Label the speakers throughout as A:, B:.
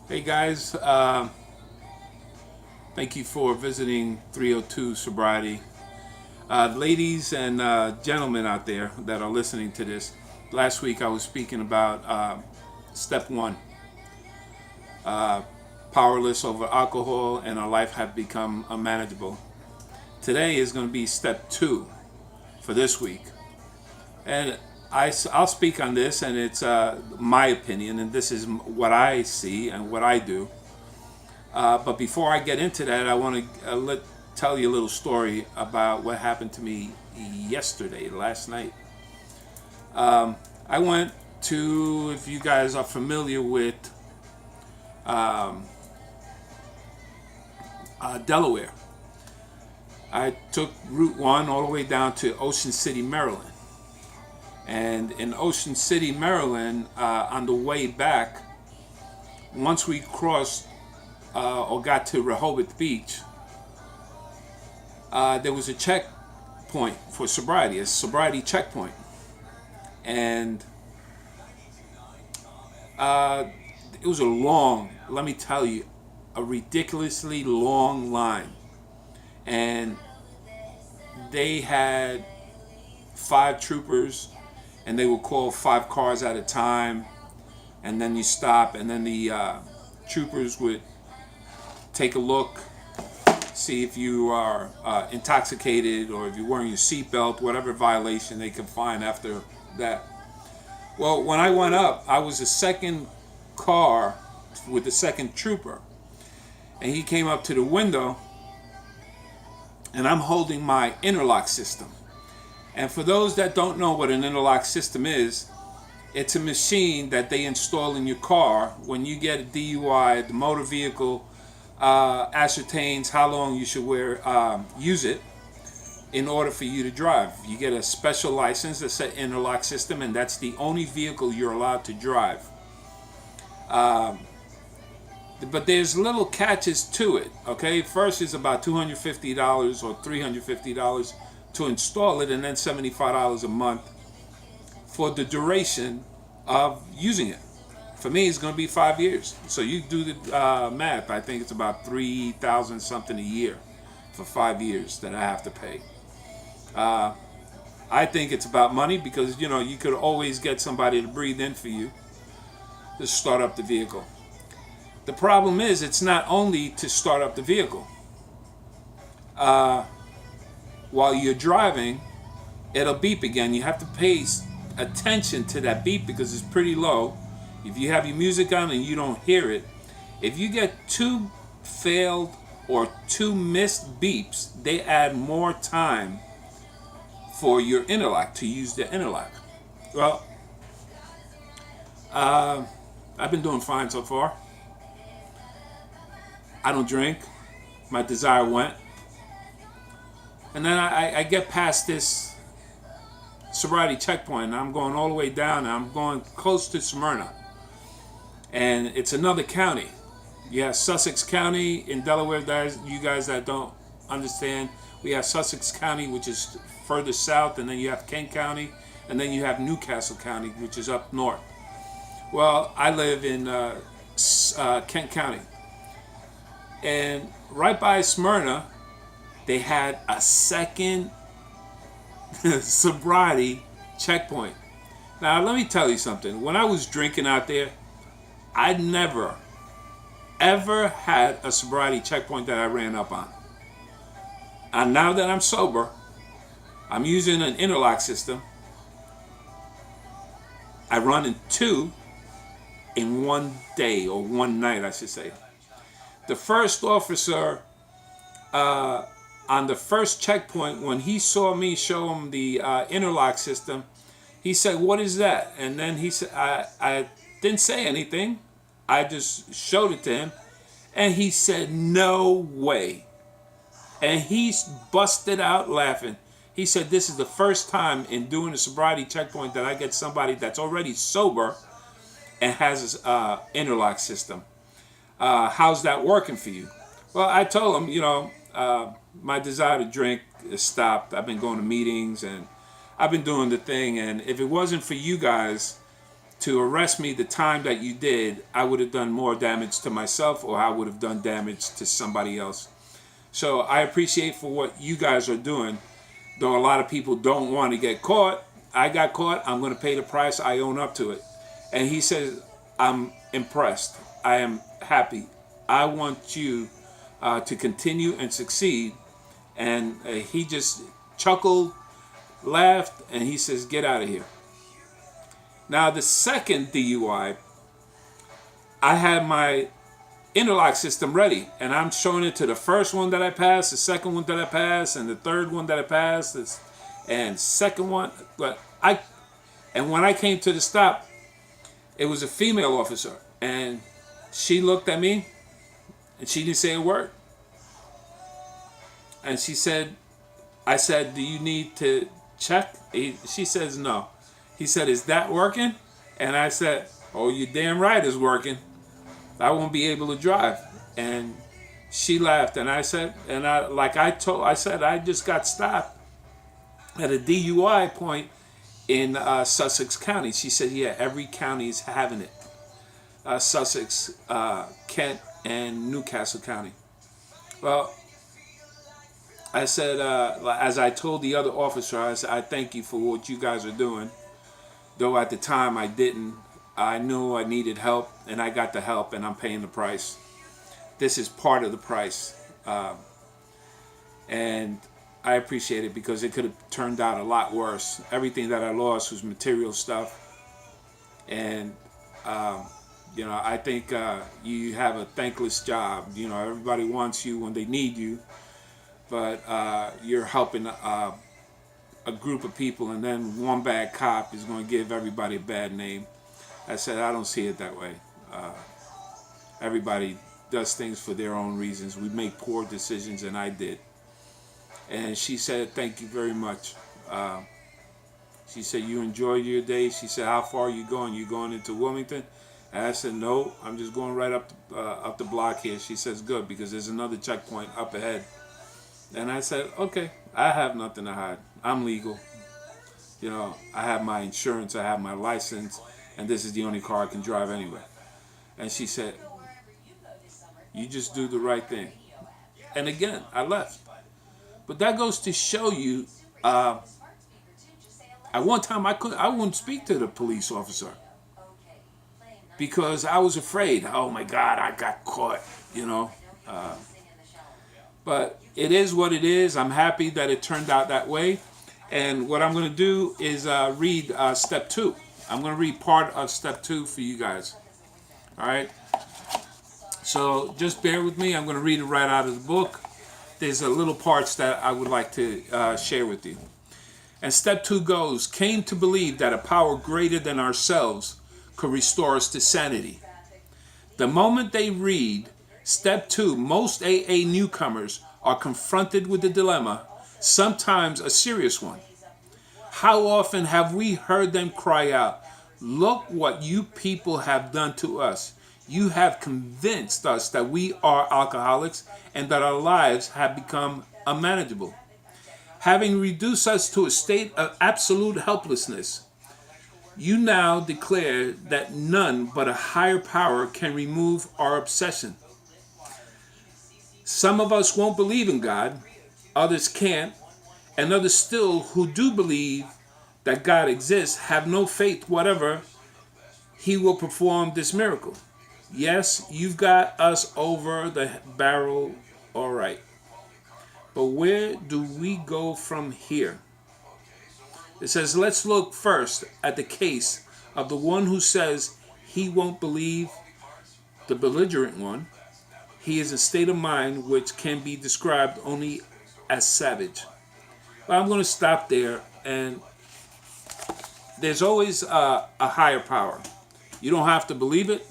A: Hey guys, thank you for visiting 302 Sobriety. Ladies and gentlemen out there that are listening to this, last week I was speaking about step one, powerless over alcohol and our life have become unmanageable. Today is going to be step two for this week. And I'll speak on this, and it's my opinion, and this is what I see and what I do. But before I get into that, I want to tell you a little story about what happened to me yesterday, last night. I went to, if you guys are familiar with Delaware, I took Route 1 all the way down to Ocean City, Maryland. And in Ocean City, Maryland, on the way back, once we crossed or got to Rehoboth Beach, there was a checkpoint for sobriety, a sobriety checkpoint. And it was a long, let me tell you, a ridiculously long line. And they had 5 troopers, and they would call 5 cars at a time, and then you stop, and then the troopers would take a look, see if you are intoxicated or if you're wearing your seatbelt, whatever violation they could find after that. Well, when I went up, I was the second car with the second trooper, and he came up to the window, and I'm holding my interlock system. And for those that don't know what an interlock system is, it's a machine that they install in your car when you get a DUI. The motor vehicle ascertains how long you should use it in order for you to drive. You get a special license that's an interlock system, and that's the only vehicle you're allowed to drive. But there's little catches to it. Okay, first is about $250 or $350 to install it, and then $75 a month for the duration of using it. For me, it's going to be 5 years. So you do the math. I think it's about $3,000 something a year for 5 years that I have to pay. I think it's about money because you could always get somebody to breathe in for you to start up the vehicle. The problem is, it's not only to start up the vehicle. While you're driving, it'll beep again. You have to pay attention to that beep because it's pretty low. If you have your music on and you don't hear it, if you get 2 failed or 2 missed beeps, they add more time for your interlock to use the interlock. Well, I've been doing fine so far. I don't drink. My desire went. And then I get past this sobriety checkpoint, and I'm going all the way down, and I'm going close to Smyrna. And it's another county. You have Sussex County in Delaware. You guys that don't understand, we have Sussex County, which is further south, and then you have Kent County, and then you have Newcastle County, which is up north. Well, I live in Kent County. And right by Smyrna, they had a second sobriety checkpoint. Now, let me tell you something. When I was drinking out there, I never, ever had a sobriety checkpoint that I ran up on. And now that I'm sober, I'm using an interlock system. I run in 2 in one day, or one night, I should say. The first officer on the first checkpoint, when he saw me show him the interlock system, he said, "What is that?" And then he said, I didn't say anything. I just showed it to him. And he said, "No way." And he busted out laughing. He said, "This is the first time in doing a sobriety checkpoint that I get somebody that's already sober and has an interlock system. How's that working for you?" Well, I told him, my desire to drink is stopped. I've been going to meetings and I've been doing the thing. And if it wasn't for you guys to arrest me the time that you did, I would have done more damage to myself, or I would have done damage to somebody else. So I appreciate for what you guys are doing, though a lot of people don't want to get caught. I got caught. I'm going to pay the price. I own up to it. And he says, I'm impressed. I am happy. I want you to continue and succeed. And he just chuckled, laughed, and he says, get out of here. Now, the second DUI, I had my interlock system ready, and I'm showing it to the first one that I passed, the second one that I passed, and the third one that I passed, and second one. And when I came to the stop, it was a female officer, and she looked at me, and she didn't say a word. And she said, I said, do you need to check? She says, no. He said, is that working? And I said, oh, you're damn right it's working. I won't be able to drive. And she laughed, and I said, I said, I just got stopped at a DUI point in Sussex County. She said, yeah, every county is having it. Sussex, Kent, and Newcastle County. Well, I said, as I told the other officer, I said, I thank you for what you guys are doing. Though at the time I didn't. I knew I needed help, and I got the help, and I'm paying the price. This is part of the price. And I appreciate it, because it could have turned out a lot worse. Everything that I lost was material stuff. And, I think you have a thankless job. Everybody wants you when they need you. But you're helping a group of people, and then one bad cop is going to give everybody a bad name. I said, I don't see it that way. Everybody does things for their own reasons. We make poor decisions, and I did. And she said, thank you very much. She said, you enjoyed your day? She said, how far are you going? You going into Wilmington? And I said, no, I'm just going right up the block here. She says, good, because there's another checkpoint up ahead. And I said, okay, I have nothing to hide. I'm legal. I have my insurance, I have my license, and this is the only car I can drive anyway. And she said, you just do the right thing. And again, I left. But that goes to show you, at one time I wouldn't speak to the police officer, because I was afraid. Oh my God, I got caught, But it is what it is. I'm happy that it turned out that way. And what I'm going to do is read step 2. I'm going to read part of step 2 for you guys. All right? So just bear with me. I'm going to read it right out of the book. There's a little parts that I would like to share with you. And step 2 goes, came to believe that a power greater than ourselves could restore us to sanity. The moment they read step 2, most AA newcomers are confronted with a dilemma, sometimes a serious one. How often have we heard them cry out, look what you people have done to us. You have convinced us that we are alcoholics and that our lives have become unmanageable. Having reduced us to a state of absolute helplessness, you now declare that none but a higher power can remove our obsession. Some of us won't believe in God, others can't, and others still who do believe that God exists have no faith whatever He will perform this miracle. Yes, you've got us over the barrel, all right. But where do we go from here? It says, let's look first at the case of the one who says he won't believe, the belligerent one. He is a state of mind which can be described only as savage. Well, I'm going to stop there. And there's always a higher power. You don't have to believe it.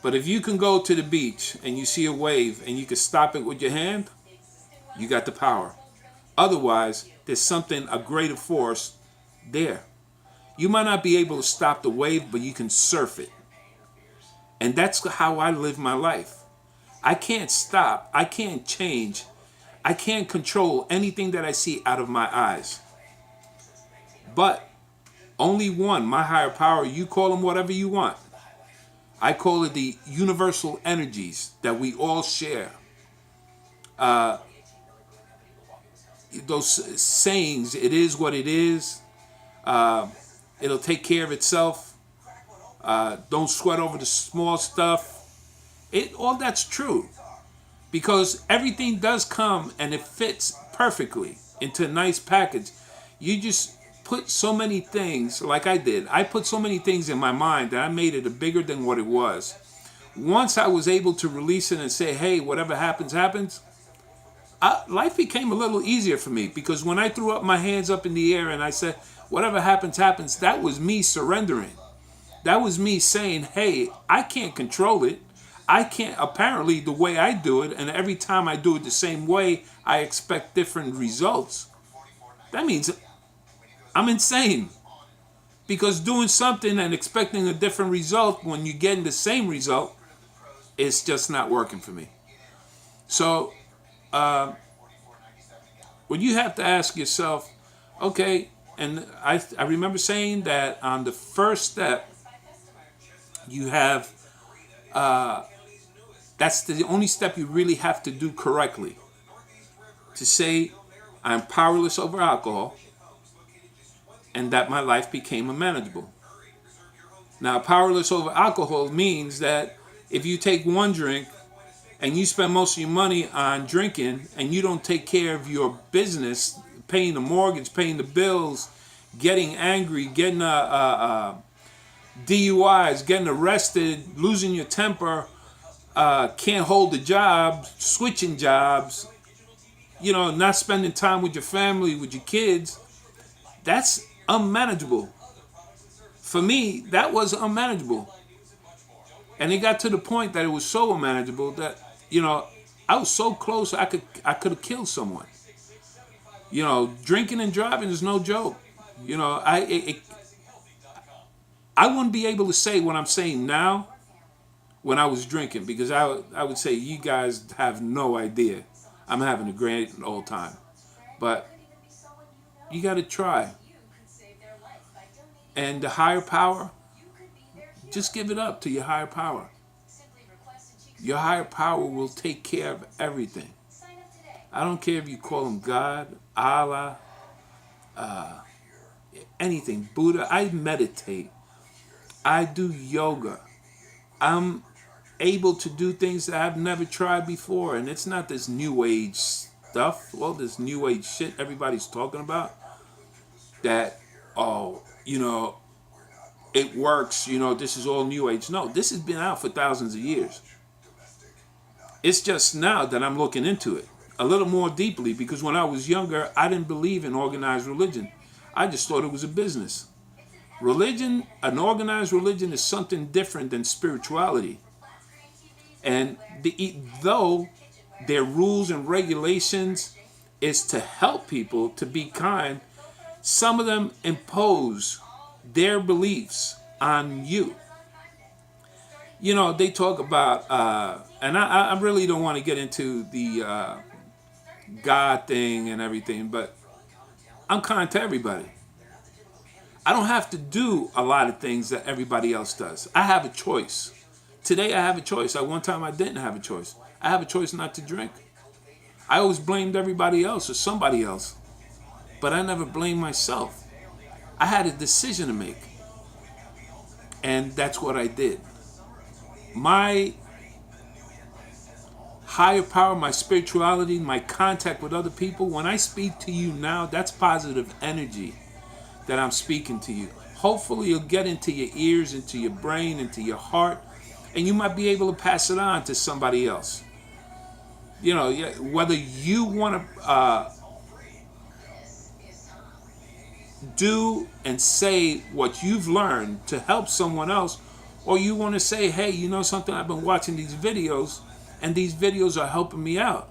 A: But if you can go to the beach and you see a wave and you can stop it with your hand, you got the power. Otherwise, there's something, a greater force there. You might not be able to stop the wave, but you can surf it. And that's how I live my life. I can't stop. I can't change. I can't control anything that I see out of my eyes. But Only one, my higher power. You call them whatever you want. I call it the universal energies that we all share. Those sayings, it is what it is. It'll take care of itself. Don't sweat over the small stuff. All that's true. Because everything does come and it fits perfectly into a nice package. You just put so many things, like I did. I put so many things in my mind that I made it bigger than what it was. Once I was able to release it and say, hey, whatever happens, happens, life became a little easier for me. Because when I threw up my hands up in the air and I said, whatever happens, happens, that was me surrendering. That was me saying, hey, I can't control it. I can't, apparently the way I do it, and every time I do it the same way, I expect different results. That means I'm insane. Because doing something and expecting a different result when you're getting the same result, it's just not working for me. So, when you have to ask yourself, okay, and I remember saying that on the first step, you have, that's the only step you really have to do correctly. To say, I'm powerless over alcohol, and that my life became unmanageable. Now, powerless over alcohol means that if you take one drink and you spend most of your money on drinking and you don't take care of your business, paying the mortgage, paying the bills, getting angry, getting DUIs, getting arrested, losing your temper, can't hold a job, switching jobs, not spending time with your family, with your kids, that's unmanageable. For me, that was unmanageable. And it got to the point that it was so unmanageable that, I was so close I could have killed someone. Drinking and driving is no joke. I wouldn't be able to say what I'm saying now when I was drinking, because I would say you guys have no idea. I'm having a great old time. But you got to try. And the higher power, just give it up to your higher power. Your higher power will take care of everything. I don't care if you call him God, Allah, anything, Buddha. I meditate. I do yoga. I'm able to do things that I've never tried before. And it's not this new age stuff, all this new age shit everybody's talking about. That, it works, this is all new age. No, this has been out for thousands of years. It's just now that I'm looking into it a little more deeply, because when I was younger, I didn't believe in organized religion. I just thought it was a business. Religion, an organized religion, is something different than spirituality. And though their rules and regulations is to help people to be kind, some of them impose their beliefs on you. They talk about, and I really don't want to get into the God thing and everything, but I'm kind to everybody. I don't have to do a lot of things that everybody else does. I have a choice. Today I have a choice. At one time I didn't have a choice. I have a choice not to drink. I always blamed everybody else or somebody else, but I never blamed myself. I had a decision to make, and that's what I did. My higher power, my spirituality, my contact with other people, when I speak to you now, that's positive energy that I'm speaking to you. Hopefully it'll get into your ears, into your brain, into your heart, and you might be able to pass it on to somebody else. Whether you want to do and say what you've learned to help someone else, or you want to say, hey, something, I've been watching these videos and these videos are helping me out.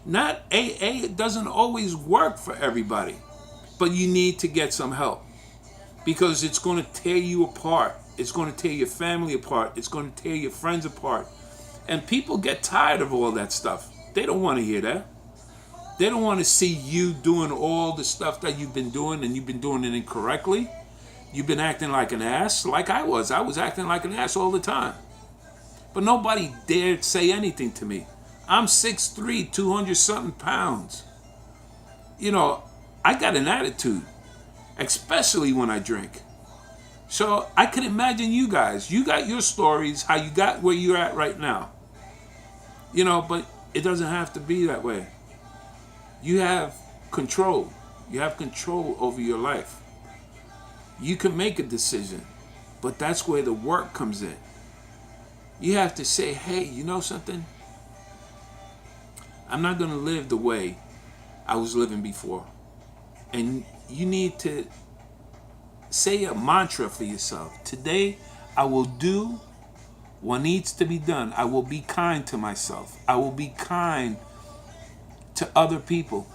A: Not AA, it doesn't always work for everybody, but you need to get some help, because it's going to tear you apart. It's going to tear your family apart. It's going to tear your friends apart. And people get tired of all that stuff. They don't want to hear that. They don't want to see you doing all the stuff that you've been doing, and you've been doing it incorrectly. You've been acting like an ass, like I was. I was acting like an ass all the time. But nobody dared say anything to me. I'm 6'3", 200 something pounds. You know, I got an attitude, especially when I drink. So I can imagine you guys. You got your stories, how you got where you're at right now. You know, but it doesn't have to be that way. You have control. You have control over your life. You can make a decision, but that's where the work comes in. You have to say, hey, you know something? I'm not going to live the way I was living before. And you need to say a mantra for yourself. Today, I will do what needs to be done. I will be kind to myself. I will be kind to other people.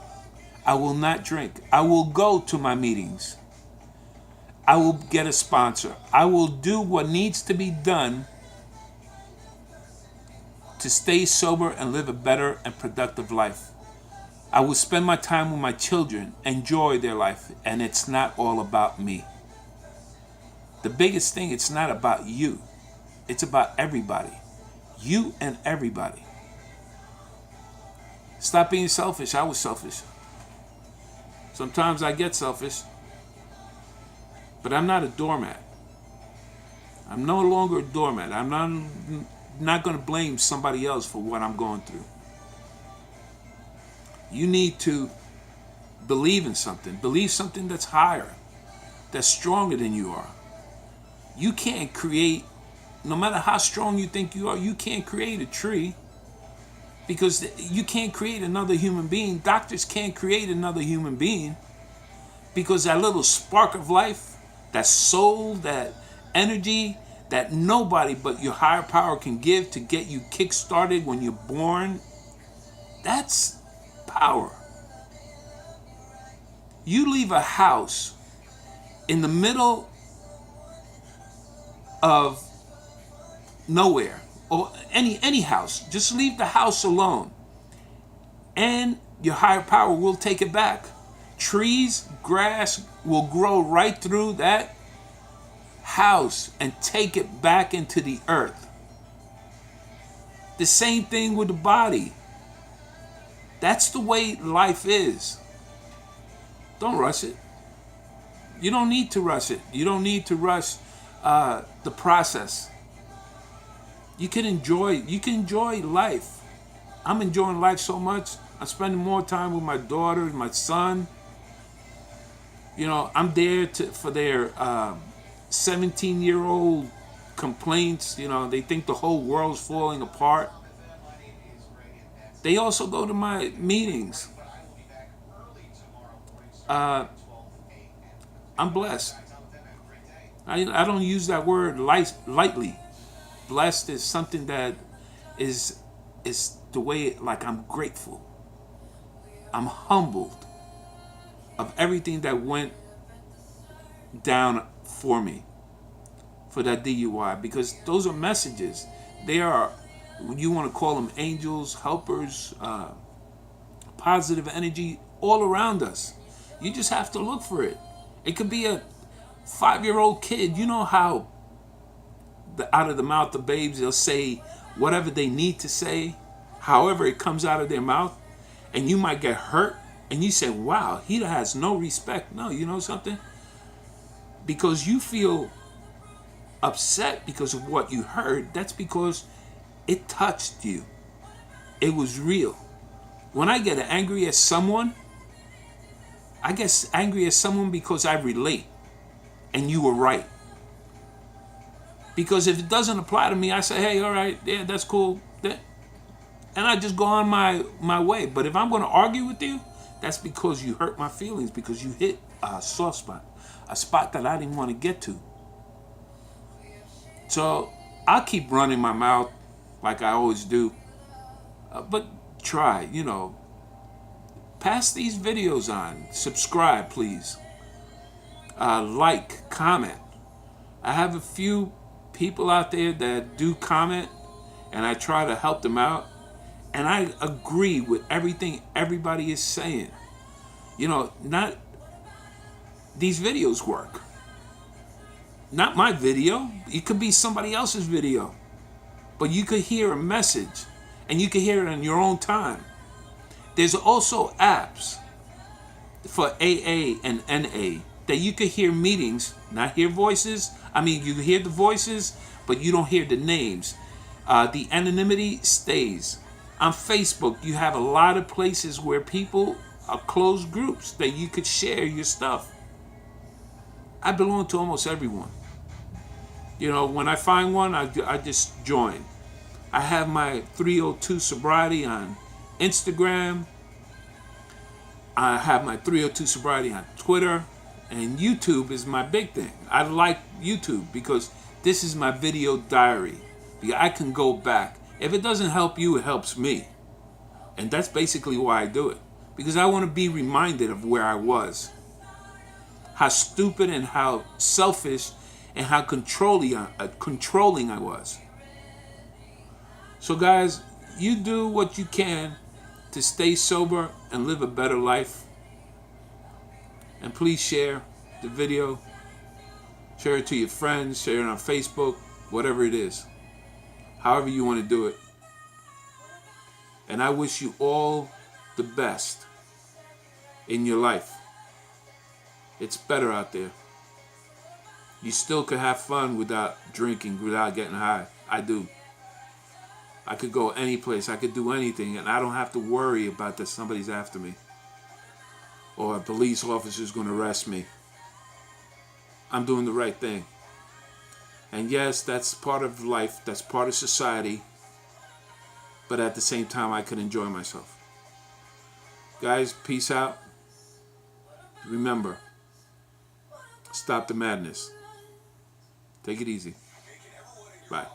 A: I will not drink. I will go to my meetings. I will get a sponsor. I will do what needs to be done to stay sober and live a better and productive life. I will spend my time with my children, enjoy their life, and it's not all about me. The biggest thing, it's not about you. It's about everybody. You and everybody. Stop being selfish. I was selfish. Sometimes I get selfish. But I'm not a doormat. I'm no longer a doormat. I'm not going to blame somebody else for what I'm going through. You need to believe in something. Believe something that's higher, that's stronger than you are. You can't create, no matter how strong you think you are, you can't create a tree because you can't create another human being. Doctors can't create another human being because that little spark of life, that soul, that energy, that nobody but your higher power can give to get you kick-started when you're born, that's power. You leave a house in the middle of nowhere, or any house, just leave the house alone, and your higher power will take it back. Trees, grass will grow right through that house and take it back into the earth. The same thing with the body. That's the way life is. Don't rush it. You don't need to rush it. You don't need to rush the process. You can enjoy life. I'm enjoying life so much. I'm spending more time with my daughter, my son. You know, I'm there for their 17-year-old complaints. You know, they think the whole world's falling apart. They also go to my meetings. I'm blessed. I don't use that word lightly. Blessed is something that is the way, like, I'm grateful. I'm humbled of everything that went down for me, for that DUI, because those are messages. They are, you want to call them angels, helpers, positive energy all around us. You just have to look for it. It could be a 5-year-old kid. You know how out of the mouth of babes, they'll say whatever they need to say, however it comes out of their mouth, and you might get hurt, and you say, wow, he has no respect. No, you know something? Because you feel upset because of what you heard, that's because it touched you. It was real. When I get angry at someone, I get angry at someone because I relate, and you were right. Because if it doesn't apply to me, I say, hey, all right, yeah, that's cool. And I just go on my way. But if I'm going to argue with you, that's because you hurt my feelings, because you hit a soft spot, a spot that I didn't want to get to. So I'll keep running my mouth like I always do. But try, pass these videos on. Subscribe, please. Like, comment. I have a few people out there that do comment, and I try to help them out. And I agree with everything everybody is saying. Not these videos work. Not my video. It could be somebody else's video. But you could hear a message, and you could hear it in your own time. There's also apps for AA and NA that you could hear meetings, not hear voices. I mean, you hear the voices, but you don't hear the names. The anonymity stays. On Facebook, you have a lot of places where people are closed groups that you could share your stuff. I belong to almost everyone. You know, when I find one, I just join. I have my 302 Sobriety on Instagram. I have my 302 Sobriety on Twitter. And YouTube is my big thing. I like YouTube because this is my video diary. I can go back. If it doesn't help you, it helps me. And that's basically why I do it. Because I want to be reminded of where I was. How stupid and how selfish and how controlling I was. So guys, you do what you can to stay sober and live a better life. And please share the video. Share it to your friends. Share it on Facebook. Whatever it is. However you want to do it. And I wish you all the best in your life. It's better out there. You still could have fun without drinking, without getting high. I do. I could go any place. I could do anything. And I don't have to worry about that somebody's after me. Or a police officer's going to arrest me. I'm doing the right thing. And yes, that's part of life. That's part of society. But at the same time, I could enjoy myself. Guys, peace out. Remember, stop the madness. Take it easy. Bye.